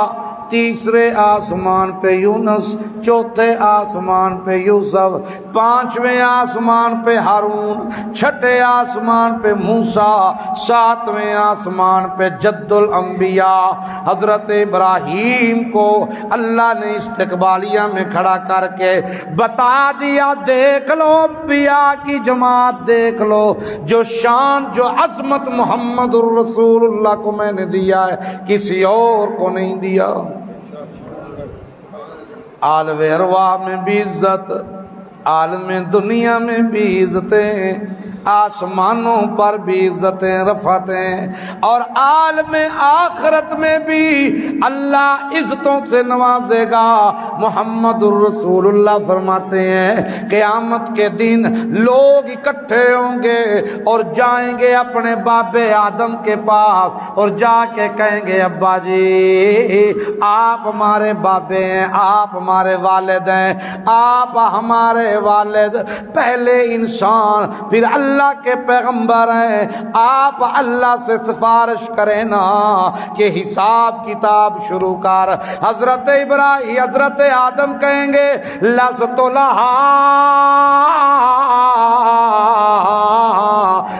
Speaker 1: تیسرے آسمان پہ یونس، چوتھے آسمان پہ یوسف، پانچویں آسمان پہ ہارون، چھٹے آسمان پہ موسیٰ، ساتویں آسمان پہ جد الانبیاء حضرت ابراہیم کو اللہ نے استقبالیہ میں کھڑا کر کے بتا دیا، دیکھ لو انبیاء کی جماعت، دیکھ لو جو شان جو عظمت محمد الرسول اللہ کو میں نے دیا ہے کسی اور کو نہیں دیا۔ عالم ارواح میں بھی عزت، عالم دنیا میں بھی عزتیں، آسمانوں پر بھی عزتیں رفعتیں، اور عالم آخرت میں بھی اللہ عزتوں سے نوازے گا۔ محمد الرسول اللہ فرماتے ہیں قیامت کے دن لوگ اکٹھے ہوں گے اور جائیں گے اپنے باپ آدم کے پاس اور جا کے کہیں گے ابا جی آپ ہمارے باپ ہیں، آپ ہمارے والد ہیں، آپ ہمارے والد پہلے انسان پھر اللہ کے پیغمبر ہیں، آپ اللہ سے سفارش کریں نا کہ حساب کتاب شروع کر۔ حضرت ابراہیم حضرت آدم کہیں گے لست لہا،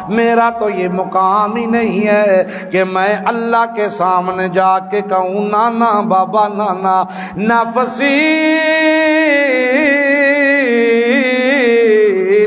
Speaker 1: میرا تو یہ مقام ہی نہیں ہے کہ میں اللہ کے سامنے جا کے کہوں نانا بابا نانا نفسی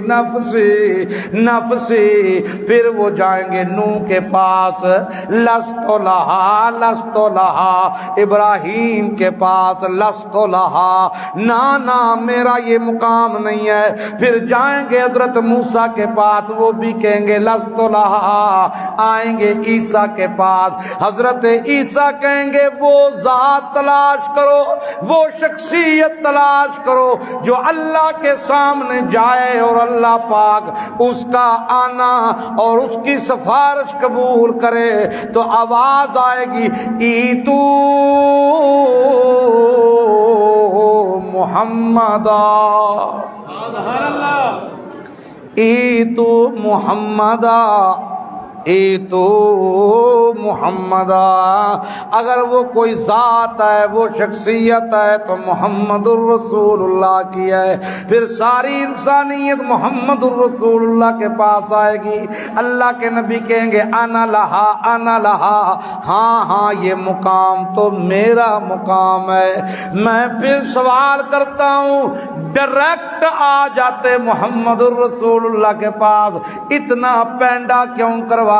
Speaker 1: نفسی نفسی۔ پھر وہ جائیں گے نوح کے پاس، لست لہا لست لہا، ابراہیم کے پاس لست لہا، نانا میرا یہ مقام نہیں ہے۔ پھر جائیں گے حضرت موسیٰ کے پاس، وہ بھی کہیں گے لست لہا۔ آئیں گے عیسیٰ کے پاس، حضرت عیسیٰ کہیں گے وہ ذات تلاش کرو، وہ شخصیت تلاش کرو جو اللہ کے سامنے جائے اور اللہ پاک اس کا آنا اور اس کی سفارش قبول کرے۔ تو آواز آئے گی ایتو محمدا، ایتو محمدا، ایتو محمدا۔ اگر وہ کوئی ذات ہے، وہ شخصیت ہے تو محمد الرسول اللہ کی ہے۔ پھر ساری انسانیت محمد الرسول اللہ کے پاس آئے گی۔ اللہ کے نبی کہیں گے انا لہا انا لہا، ہاں ہاں یہ مقام تو میرا مقام ہے۔ میں پھر سوال کرتا ہوں، ڈائریکٹ آ جاتے محمد الرسول اللہ کے پاس، اتنا پینڈا کیوں کروایا؟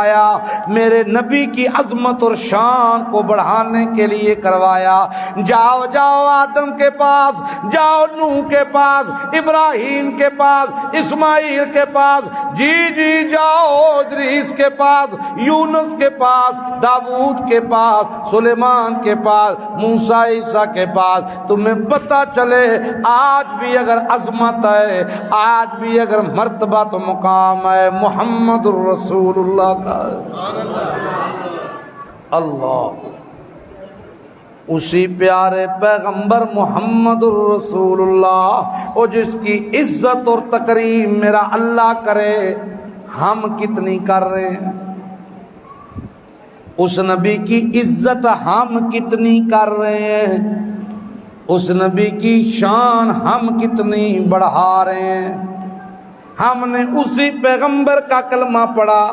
Speaker 1: میرے نبی کی عظمت اور شان کو بڑھانے کے لیے کروایا۔ جاؤ جاؤ آدم کے پاس، جاؤ نوح کے پاس، ابراہیم کے پاس، اسماعیل کے پاس، جی جی جاؤ ادریس کے پاس، یونس کے پاس، داؤد کے پاس، سلیمان کے پاس، موسیٰ عیسیٰ کے پاس۔ تمہیں پتہ چلے آج بھی اگر عظمت ہے، آج بھی اگر مرتبہ تو مقام ہے محمد الرسول اللہ کا۔ اللہ اسی پیارے پیغمبر محمد الرسول اللہ اور جس کی عزت اور تکریم میرا اللہ کرے، ہم کتنی کر رہے ہیں؟ اس نبی کی عزت ہم کتنی کر رہے ہیں؟ اس نبی کی شان ہم کتنی بڑھا رہے ہیں؟ ہم نے اسی پیغمبر کا کلمہ پڑھا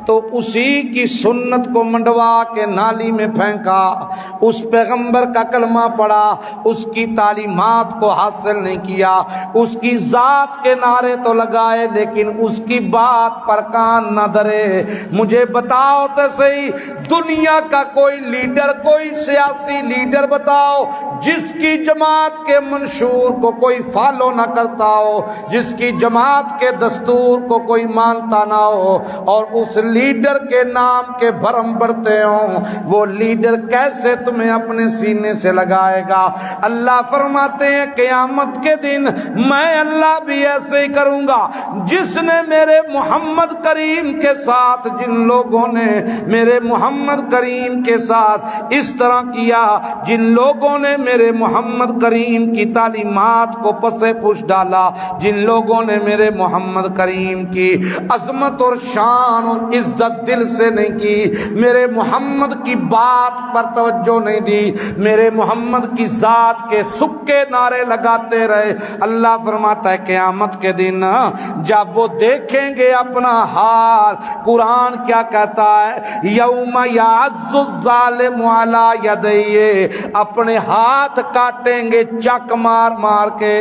Speaker 1: تو اسی کی سنت کو منڈوا کے نالی میں پھینکا، اس پیغمبر کا کلمہ پڑھا، اس کی تعلیمات کو حاصل نہیں کیا، اس کی ذات کے نعرے تو لگائے لیکن اس کی بات پر کان نہ دھرے۔ مجھے بتاؤ تو صحیح، دنیا کا کوئی لیڈر، کوئی سیاسی لیڈر بتاؤ جس کی جماعت کے منشور کو کوئی فالو نہ کرتا ہو، جس کی جماعت کے دستور کو کوئی مانتا نہ ہو، اور اس لیڈر کے نام کے بھرم بڑھتے ہوں، وہ لیڈر کیسے تمہیں اپنے سینے سے لگائے گا؟ اللہ فرماتے ہیں قیامت کے دن میں اللہ بھی ایسے ہی کروں گا۔ جس نے میرے محمد کریم کے ساتھ، جن لوگوں نے میرے محمد کریم کے ساتھ اس طرح کیا، جن لوگوں نے میرے محمد کریم کی تعلیمات کو پس پش ڈالا، جن لوگوں نے میرے محمد کریم کی عظمت اور شان اور عزت دل سے نہیں کی، میرے محمد کی بات پر توجہ نہیں دی، میرے محمد کی ذات کے سکے نعرے لگاتے رہے، اللہ فرماتا ہے قیامت کے دن جب وہ دیکھیں گے اپنا حال، قرآن کیا کہتا ہے؟ یوم یعض الظالم علی یدیہ، اپنے ہاتھ کاٹیں گے چک مار مار کے،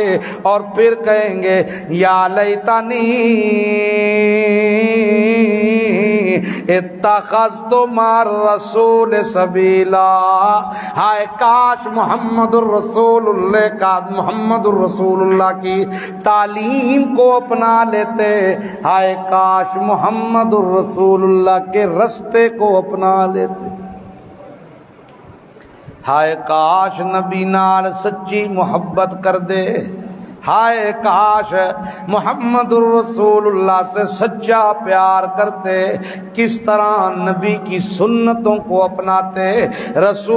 Speaker 1: اور پھر کہیں گے یا لیتنی اتخذت مع الرسول سبیلا، ہائے کاش محمد الرسول اللہ کا، محمد الرسول اللہ کی تعلیم کو اپنا لیتے، ہائے کاش محمد الرسول اللہ کے رستے کو اپنا لیتے، ہائے کاش نبی نال سچی محبت کر دے، ہائے کاش محمد الرسول اللہ سے سچا پیار کرتے، کس طرح نبی کی سنتوں کو اپناتے۔ رسول،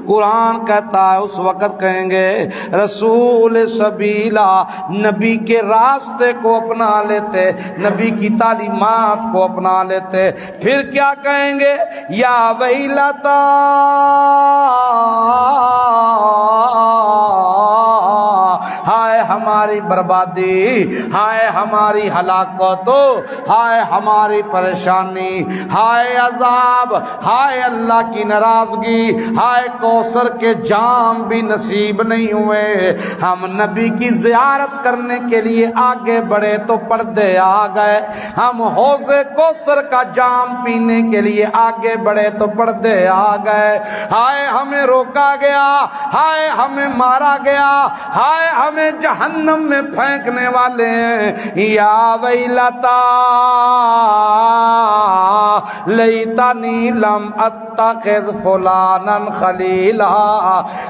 Speaker 1: قرآن کہتا ہے اس وقت کہیں گے رسول سبیلا، نبی کے راستے کو اپنا لیتے، نبی کی تعلیمات کو اپنا لیتے، پھر کیا کہیں گے؟ یا ویلتا ہائے ہماری بربادی، ہائے ہماری ہلاکت، ہائے ہماری پریشانی، ہائے عذاب، ہائے اللہ کی ناراضگی، ہائے کوثر کے جام بھی نصیب نہیں ہوئے، ہم نبی کی زیارت کرنے کے لیے آگے بڑھے تو پردے آ گئے، ہم حوض کوثر کا جام پینے کے لیے آگے بڑھے تو پردے آ گئے، ہائے ہمیں روکا گیا، ہائے ہمیں مارا گیا، ہائے ہمیں جہنم میں پھینکنے والے ہیں، یا ویلتا لیتنی لم اتخذ فلانا خلیلا،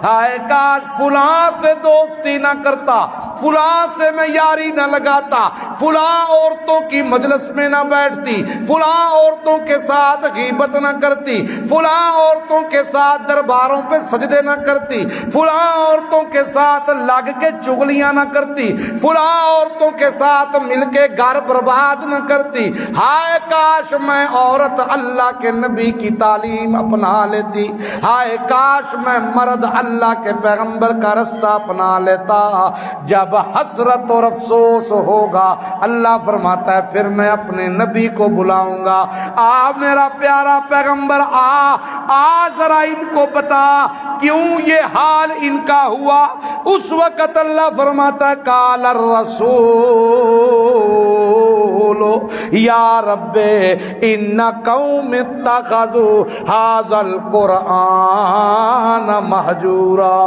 Speaker 1: ہائے کاش فلاں سے دوستی نہ کرتا، فلاں سے میں یاری نہ لگاتا، فلاں عورتوں کی مجلس میں نہ بیٹھتی، فلاں عورتوں کے ساتھ غیبت نہ کرتی، فلاں عورتوں کے ساتھ درباروں پہ سجدے نہ کرتی، فلاں عورتوں کے ساتھ لگ کے چغلیاں نہ کرتی، فلاں عورتوں کے ساتھ مل کے گھر برباد نہ کرتی، ہائے کاش میں عورت اللہ کے نبی کی تعلیم اپنا لیتی، ہائے کاش میں مرد اللہ کے پیغمبر کا رستہ اپنا لیتا، جب حسرت اور افسوس ہوگا اللہ فرماتا ہے پھر میں اپنے نبی کو بلاؤں گا، آ میرا پیارا پیغمبر، آ ذرا ان کو بتا کیوں یہ حال ان کا ہوا۔ اس وقت اللہ فرماتا ہے قال الرسول یا رب ان قوم اتخذوا ھذا القرآن مہجورا،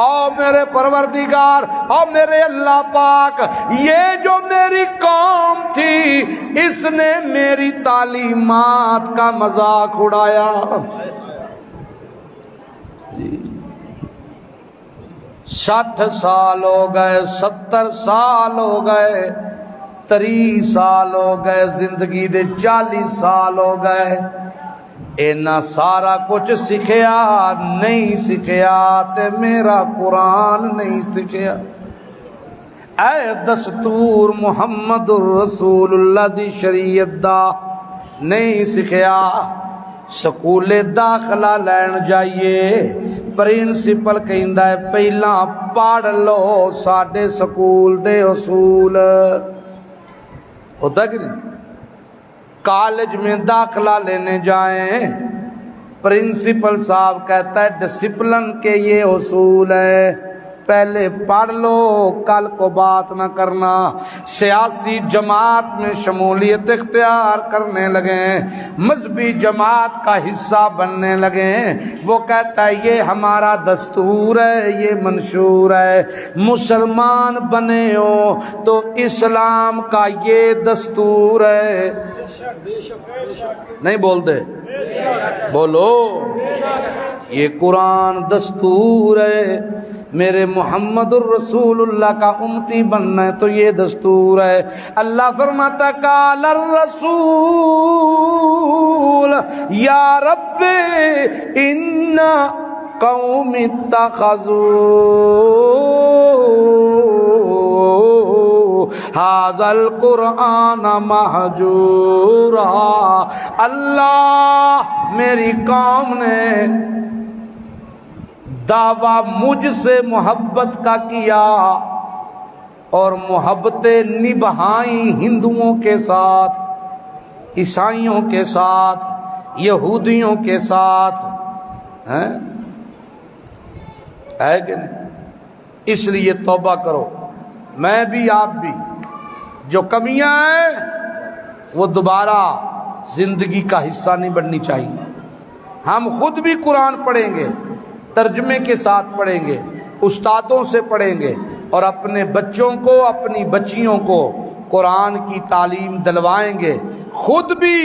Speaker 1: او میرے پروردگار، او میرے اللہ پاک، یہ جو میری قوم تھی اس نے میری تعلیمات کا مذاق اڑایا۔ 60 سال ہو گئے، 70 سال ہو گئے، 30 سال ہو گئے، زندگی دے 40 سال ہو گئے، اینا سارا کچھ سکھیا نہیں سکھیا تے میرا قرآن نہیں سکھیا۔ اے دستور محمد الرسول اللہ دی شریعت دا نہیں سکھیا، سکول داخلہ لین جائیے، پرنسپل کہندا ہے پہلا پڑھ لو ساڈے سکول دے اصول، ہوتا کہ نہیں؟ کالج میں داخلہ لینے جائیں، پرنسپل صاحب کہتا ہے ڈسپلن کے یہ اصول ہے، پہلے پڑھ لو، کل کو بات نہ کرنا۔ سیاسی جماعت میں شمولیت اختیار کرنے لگے، مذہبی جماعت کا حصہ بننے لگے، وہ کہتا ہے یہ ہمارا دستور ہے، یہ منشور ہے۔ مسلمان بنے ہو تو اسلام کا یہ دستور ہے، نہیں بول دے، بولو، یہ قرآن دستور ہے۔ میرے محمد الرسول اللہ کا امتی بننا ہے تو یہ دستور ہے۔ اللہ فرماتا قال الرسول یا رب ان قوم اتخذوا ھذا القرآن مہجورا۔ اللہ، میری قوم نے دعویٰ مجھ سے محبت کا کیا اور محبتیں نبھائیں ہندوؤں کے ساتھ، عیسائیوں کے ساتھ، یہودیوں کے ساتھ، ہے کہ نہیں؟ اس لیے توبہ کرو، میں بھی آپ بھی، جو کمیاں ہیں وہ دوبارہ زندگی کا حصہ نہیں بننی چاہیے۔ ہم خود بھی قرآن پڑھیں گے، ترجمے کے ساتھ پڑھیں گے، استادوں سے پڑھیں گے، اور اپنے بچوں کو، اپنی بچیوں کو قرآن کی تعلیم دلوائیں گے، خود بھی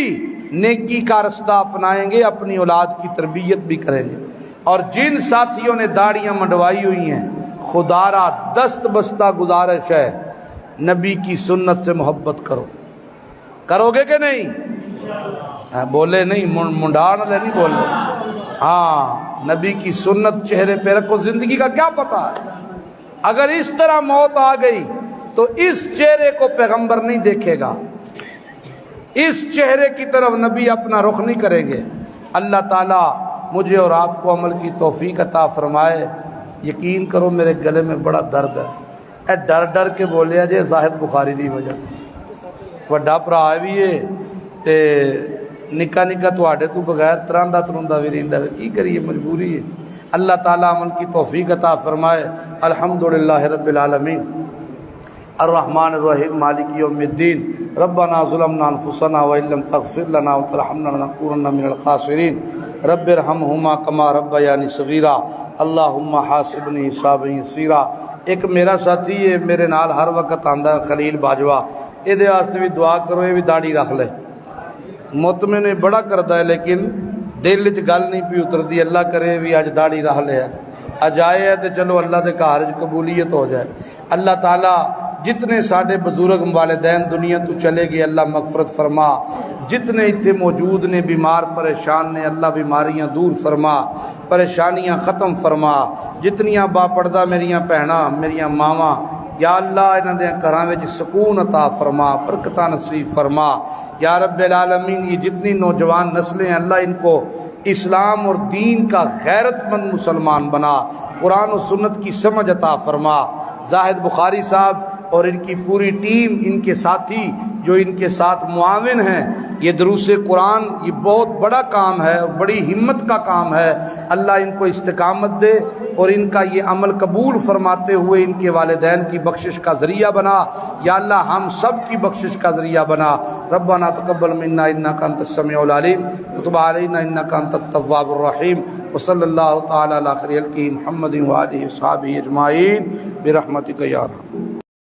Speaker 1: نیکی کا رستہ اپنائیں گے، اپنی اولاد کی تربیت بھی کریں گے۔ اور جن ساتھیوں نے داڑیاں منڈوائی ہوئی ہیں، خدا را دست بستہ گزارش ہے، نبی کی سنت سے محبت کرو، کرو گے کہ نہیں؟ بولے نہیں، منڈانا نہیں بولے، ہاں، نبی کی سنت چہرے پہ رکھو۔ زندگی کا کیا پتہ ہے، اگر اس طرح موت آ گئی تو اس چہرے کو پیغمبر نہیں دیکھے گا، اس چہرے کی طرف نبی اپنا رخ نہیں کریں گے۔ اللہ تعالیٰ مجھے اور آپ کو عمل کی توفیق عطا فرمائے۔ یقین کرو میرے گلے میں بڑا درد ہے، اے ڈر ڈر کے بولیا جے زاہد بخاری دی وجہ وڈا بھرا بھی ہے تے نکا نکا تواڈے تو بغیر تراندا تروندا بھی رہندا ہے، کی کریے، مجبوری ہے۔ اللہ تعالیٰ عمل کی توفیق عطا فرمائے۔ الحمدللہ رب العالمین، الرحمن الرحیم، مالک یوم الدین۔ ربنا ظلمنا انفسنا وان لم تغفر لنا وترحمنا لنكونن من الخاسرین۔ رب ارحمہما کما ربیانی صغیرا، اللہم حاسبنی حسابا یسیرا۔ ایک میرا ساتھی ہے، میرے نال ہر وقت آندا ہے، خلیل باجوہ، یہ واسطے بھی دعا کرو، یہ بھی داڑھی رکھ لے۔ مطمئن نے بڑا کرتا ہے لیکن دل وچ گل نہیں پی اتردی، اللہ کرے بھی اج داڑھی رکھ لے، اج آئے ہے تو چلو اللہ دے گھر وچ قبولیت ہو جائے۔ اللہ تعالیٰ جتنے ساڈے بزرگ والدین دنیا تو چلے گئے اللہ مغفرت فرما، جتنے اتنے موجود نے بیمار پریشان نے اللہ بیماریاں دور فرما، پریشانیاں ختم فرما۔ جتنیاں با پردہ میریاں بھیناں، میریاں ماواں، یا اللہ انہاں دے گھراں وچ سکون عطا فرما، برکتاں نصیب فرما۔ یا رب العالمین، یہ جتنی نوجوان نسلیں ہیں اللہ ان کو اسلام اور دین کا غیرت مند مسلمان بنا، قرآن و سنت کی سمجھ عطا فرما۔ زاہد بخاری صاحب اور ان کی پوری ٹیم، ان کے ساتھی جو ان کے ساتھ معاون ہیں، یہ دروس قرآن یہ بہت بڑا کام ہے اور بڑی ہمت کا کام ہے۔ اللہ ان کو استقامت دے اور ان کا یہ عمل قبول فرماتے ہوئے ان کے والدین کی بخشش کا ذریعہ بنا۔ یا اللہ ہم سب کی بخشش کا ذریعہ بنا۔ ربنا تقبل منا انک انت السمیع العلیم وتب علینا انک انت التواب الرحیم، وصلی اللہ تعالی علی خیر خلقہ محمد وآلہ وصحبہ اجمعین برحمتک یا رب۔